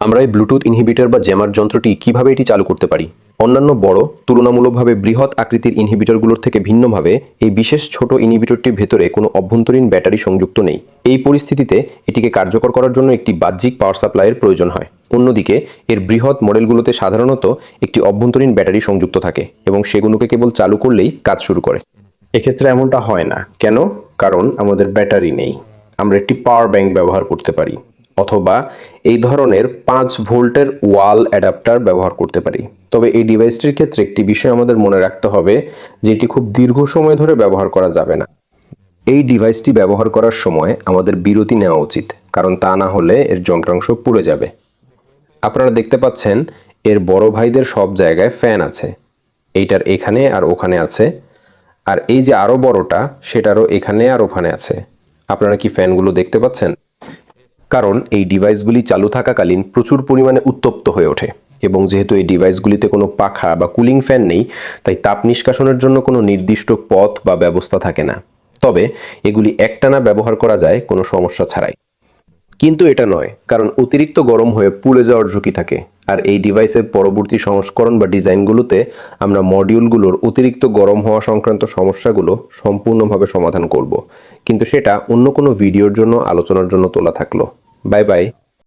আমরা এই Bluetooth inhibitor বা জ্যামার যন্ত্রটি কিভাবে এটি চালু করতে পারি। অন্যান্য বড় তুলনামূলকভাবে বৃহৎ আকৃতির ইনহিবিটরগুলোর থেকে ভিন্নভাবে এই বিশেষ ছোট ইনহিবিটরটির ভেতরে কোনো অভ্যন্তরীণ ব্যাটারি সংযুক্ত নেই। এই পরিস্থিতিতে এটিকে কার্যকর করার জন্য একটি বাহ্যিক পাওয়ার সাপ্লাইয়ের প্রয়োজন হয়। অন্যদিকে এর বৃহৎ মডেলগুলোতে সাধারণত একটি অভ্যন্তরীণ ব্যাটারি সংযুক্ত থাকে এবং সেগুলোকে কেবল চালু করলেই কাজ শুরু করে। এক্ষেত্রে এমনটা হয় না কেন? কারণ আমাদের ব্যাটারি নেই। আমরা একটি পাওয়ার ব্যাংক ব্যবহার করতে পারি অথবা এই ধরনের 5 ভোল্টের ওয়াল অ্যাডাপ্টার ব্যবহার করতে পারি। তবে এই ডিভাইসটির ক্ষেত্রে একটি বিষয় আমাদের মনে রাখতে হবে যে এটি খুব দীর্ঘ সময় ধরে ব্যবহার করা যাবে না। এই ডিভাইসটি ব্যবহার করার সময় আমাদের বিরতি নেওয়া উচিত, কারণ তা না হলে এর যন্ত্রাংশ পুড়ে যাবে। আপনারা দেখতে পাচ্ছেন এর বড় ভাইদের সব জায়গায় ফ্যান আছে। এইটার এখানে আর ওখানে আছে, আর এই যে আরো বড়টা সেটারও এখানে আর ওখানে আছে। আপনারা কি ফ্যানগুলো দেখতে পাচ্ছেন? কারণ এই ডিভাইসগুলি চালু থাকাকালীন প্রচুর পরিমাণে উত্তপ্ত হয়ে ওঠে এবং যেহেতু এই ডিভাইসগুলিতে কোনো পাখা বা কুলিং ফ্যান নেই, তাই তাপ নিষ্কাশনের জন্য কোনো নির্দিষ্ট পথ বা ব্যবস্থা থাকে না। তবে এগুলি একটানা ব্যবহার করা যায় কোনো সমস্যা ছাড়াই। কিন্তু এটা নয়, কারণ অতিরিক্ত গরম হয়ে পুড়ে যাওয়ার ঝুঁকি থাকে। আর এই ডিভাইসের পরবর্তী সংস্করণ বা ডিজাইনগুলোতে আমরা মডিউলগুলোর অতিরিক্ত গরম হওয়া সংক্রান্ত সমস্যাগুলো সম্পূর্ণভাবে সমাধান করব, কিন্তু সেটা অন্য কোনো ভিডিওর জন্য আলোচনার জন্য তোলা থাকলো। Bye bye.